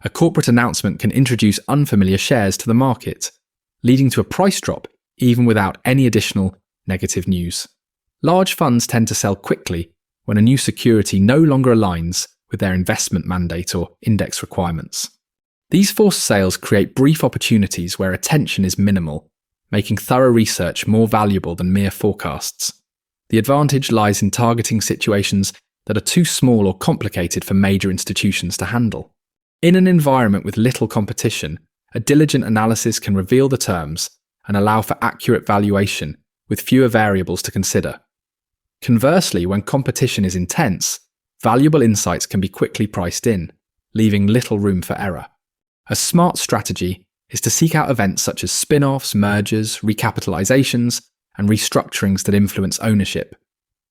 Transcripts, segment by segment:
A corporate announcement can introduce unfamiliar shares to the market, leading to a price drop even without any additional negative news. Large funds tend to sell quickly when a new security no longer aligns with their investment mandate or index requirements. These forced sales create brief opportunities where attention is minimal, making thorough research more valuable than mere forecasts. The advantage lies in targeting situations that are too small or complicated for major institutions to handle. In an environment with little competition, a diligent analysis can reveal the terms and allow for accurate valuation with fewer variables to consider. Conversely, when competition is intense, valuable insights can be quickly priced in, leaving little room for error. A smart strategy is to seek out events such as spin-offs, mergers, recapitalizations, and restructurings that influence ownership.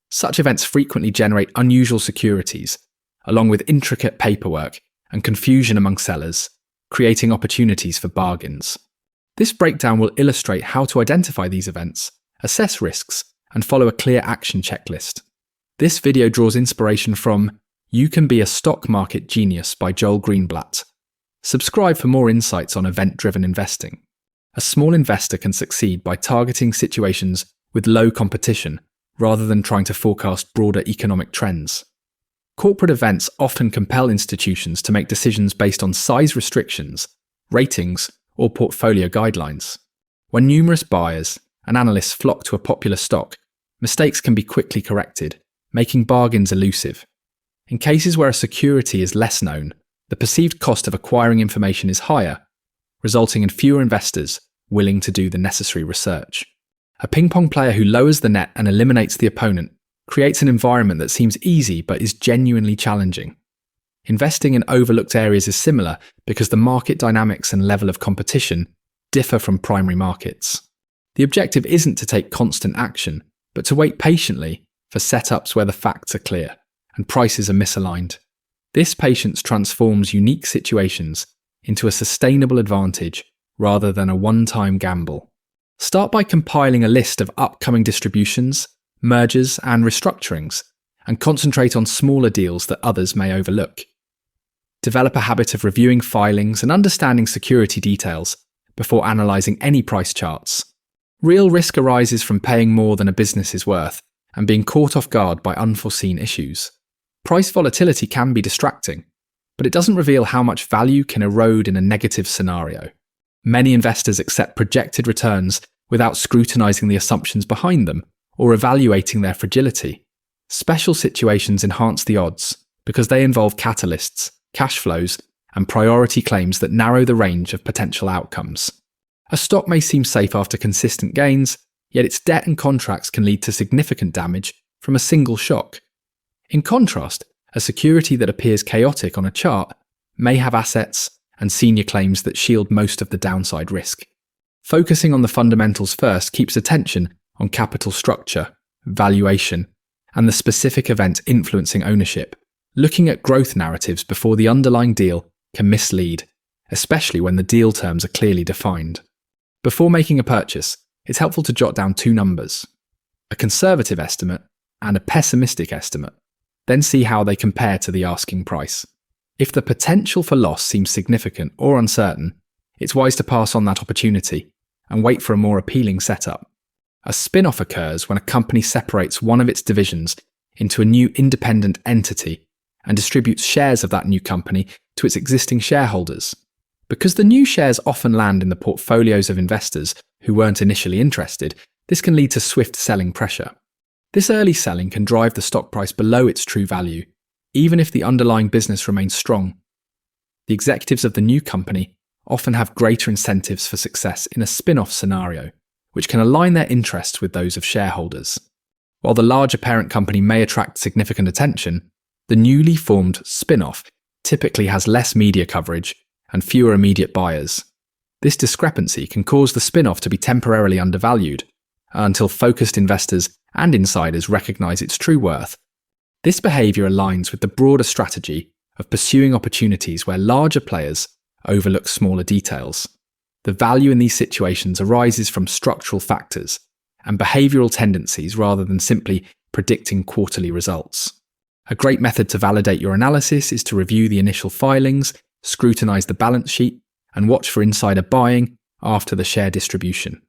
Such events frequently generate unusual securities, along with intricate paperwork and confusion among sellers, creating opportunities for bargains. This breakdown will illustrate how to identify these events, assess risks, and follow a clear action checklist. This video draws inspiration from You Can Be a Stock Market Genius by Joel Greenblatt. Subscribe for more insights on event-driven investing. A small investor can succeed by targeting situations with low competition rather than trying to forecast broader economic trends. Corporate events often compel institutions to make decisions based on size restrictions, ratings, or portfolio guidelines. When numerous buyers and analysts flock to a popular stock, mistakes can be quickly corrected, making bargains elusive. In cases where a security is less known, the perceived cost of acquiring information is higher, resulting in fewer investors willing to do the necessary research. A ping-pong player who lowers the net and eliminates the opponent creates an environment that seems easy but is genuinely challenging. Investing in overlooked areas is similar because the market dynamics and level of competition differ from primary markets. The objective isn't to take constant action, but to wait patiently for setups where the facts are clear and prices are misaligned. This patience transforms unique situations into a sustainable advantage rather than a one-time gamble. Start by compiling a list of upcoming distributions, mergers, and restructurings, and concentrate on smaller deals that others may overlook. Develop a habit of reviewing filings and understanding security details before analysing any price charts. Real risk arises from paying more than a business is worth and being caught off guard by unforeseen issues. Price volatility can be distracting, but it doesn't reveal how much value can erode in a negative scenario. Many investors accept projected returns without scrutinising the assumptions behind them or evaluating their fragility. Special situations enhance the odds because they involve catalysts, cash flows, and priority claims that narrow the range of potential outcomes. A stock may seem safe after consistent gains, yet its debt and contracts can lead to significant damage from a single shock. In contrast, a security that appears chaotic on a chart may have assets and senior claims that shield most of the downside risk. Focusing on the fundamentals first keeps attention on capital structure, valuation, and the specific event influencing ownership. Looking at growth narratives before the underlying deal can mislead, especially when the deal terms are clearly defined. Before making a purchase, it's helpful to jot down two numbers, a conservative estimate and a pessimistic estimate. Then see how they compare to the asking price. If the potential for loss seems significant or uncertain, it's wise to pass on that opportunity and wait for a more appealing setup. A spin-off occurs when a company separates one of its divisions into a new independent entity and distributes shares of that new company to its existing shareholders. Because the new shares often land in the portfolios of investors who weren't initially interested, this can lead to swift selling pressure. This early selling can drive the stock price below its true value, even if the underlying business remains strong. The executives of the new company often have greater incentives for success in a spin-off scenario, which can align their interests with those of shareholders. While the larger parent company may attract significant attention, the newly formed spin-off typically has less media coverage and fewer immediate buyers. This discrepancy can cause the spin-off to be temporarily undervalued until focused investors and insiders recognize its true worth. This behavior aligns with the broader strategy of pursuing opportunities where larger players overlook smaller details. The value in these situations arises from structural factors and behavioral tendencies rather than simply predicting quarterly results. A great method to validate your analysis is to review the initial filings scrutinize the balance sheet, and watch for insider buying after the share distribution.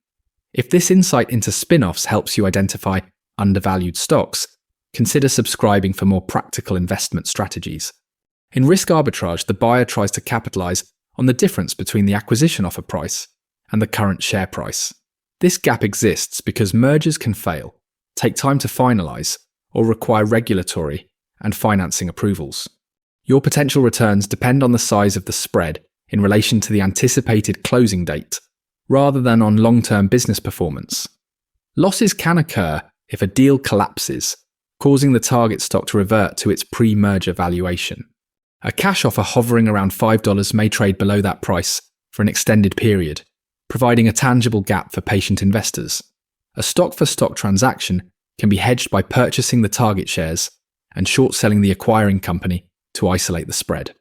If this insight into spin-offs helps you identify undervalued stocks, consider subscribing for more practical investment strategies. In risk arbitrage, the buyer tries to capitalize on the difference between the acquisition offer price and the current share price. This gap exists because mergers can fail, take time to finalize, or require regulatory and financing approvals. Your potential returns depend on the size of the spread in relation to the anticipated closing date, rather than on long-term business performance. Losses can occur if a deal collapses, causing the target stock to revert to its pre-merger valuation. A cash offer hovering around $5 may trade below that price for an extended period, providing a tangible gap for patient investors. A stock-for-stock transaction can be hedged by purchasing the target shares and short-selling the acquiring company to isolate the spread.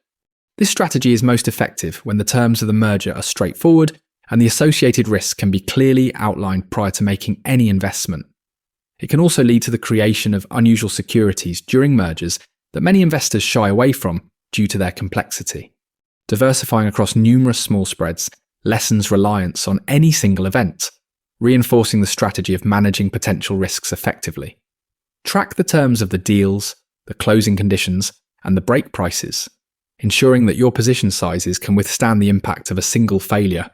This strategy is most effective when the terms of the merger are straightforward and the associated risks can be clearly outlined prior to making any investment. It can also lead to the creation of unusual securities during mergers that many investors shy away from due to their complexity. Diversifying across numerous small spreads lessens reliance on any single event, reinforcing the strategy of managing potential risks effectively. Track the terms of the deals, the closing conditions, and the break prices, ensuring that your position sizes can withstand the impact of a single failure.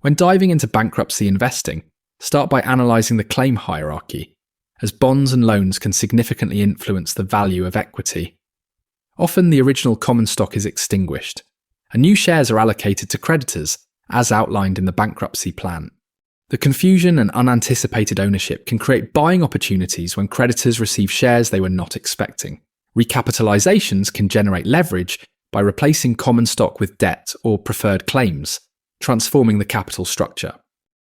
When diving into bankruptcy investing, start by analysing the claim hierarchy, as bonds and loans can significantly influence the value of equity. Often the original common stock is extinguished, and new shares are allocated to creditors, as outlined in the bankruptcy plan. The confusion and unanticipated ownership can create buying opportunities when creditors receive shares they were not expecting. Recapitalizations can generate leverage by replacing common stock with debt or preferred claims, transforming the capital structure.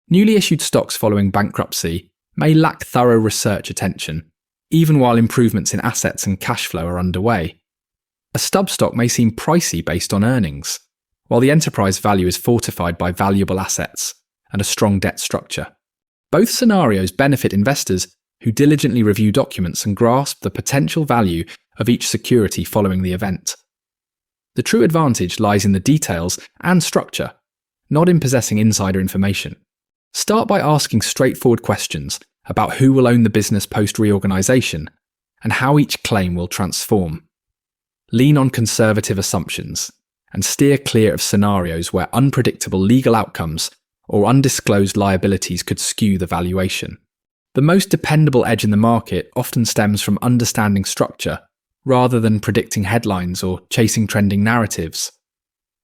Newly issued stocks following bankruptcy may lack thorough research attention, even while improvements in assets and cash flow are underway. A stub stock may seem pricey based on earnings, while the enterprise value is fortified by valuable assets and a strong debt structure. Both scenarios benefit investors who diligently review documents and grasp the potential value of each security following the event. The true advantage lies in the details and structure, not in possessing insider information. Start by asking straightforward questions about who will own the business post-reorganization and how each claim will transform. Lean on conservative assumptions and steer clear of scenarios where unpredictable legal outcomes or undisclosed liabilities could skew the valuation. The most dependable edge in the market often stems from understanding structure rather than predicting headlines or chasing trending narratives.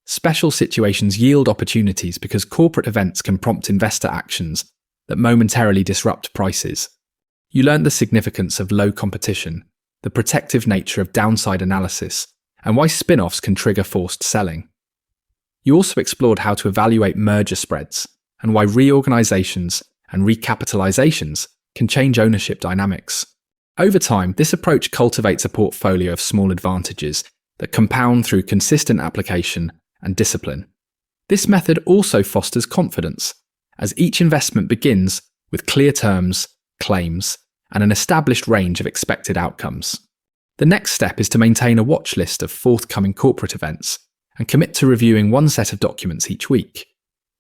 Special situations yield opportunities because corporate events can prompt investor actions that momentarily disrupt prices. You learn the significance of low competition, the protective nature of downside analysis, and why spin-offs can trigger forced selling. You also explored how to evaluate merger spreads and why reorganizations and recapitalizations can change ownership dynamics. Over time, this approach cultivates a portfolio of small advantages that compound through consistent application and discipline. This method also fosters confidence, as each investment begins with clear terms, claims, and an established range of expected outcomes. The next step is to maintain a watch list of forthcoming corporate events and commit to reviewing one set of documents each week.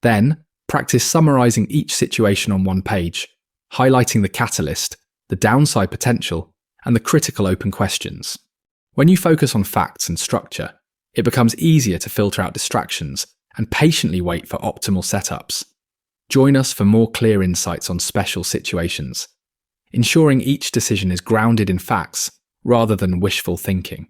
Then, practice summarizing each situation on one page, highlighting the catalyst, the downside potential, and the critical open questions. When you focus on facts and structure, it becomes easier to filter out distractions and patiently wait for optimal setups. Join us for more clear insights on special situations, ensuring each decision is grounded in facts rather than wishful thinking.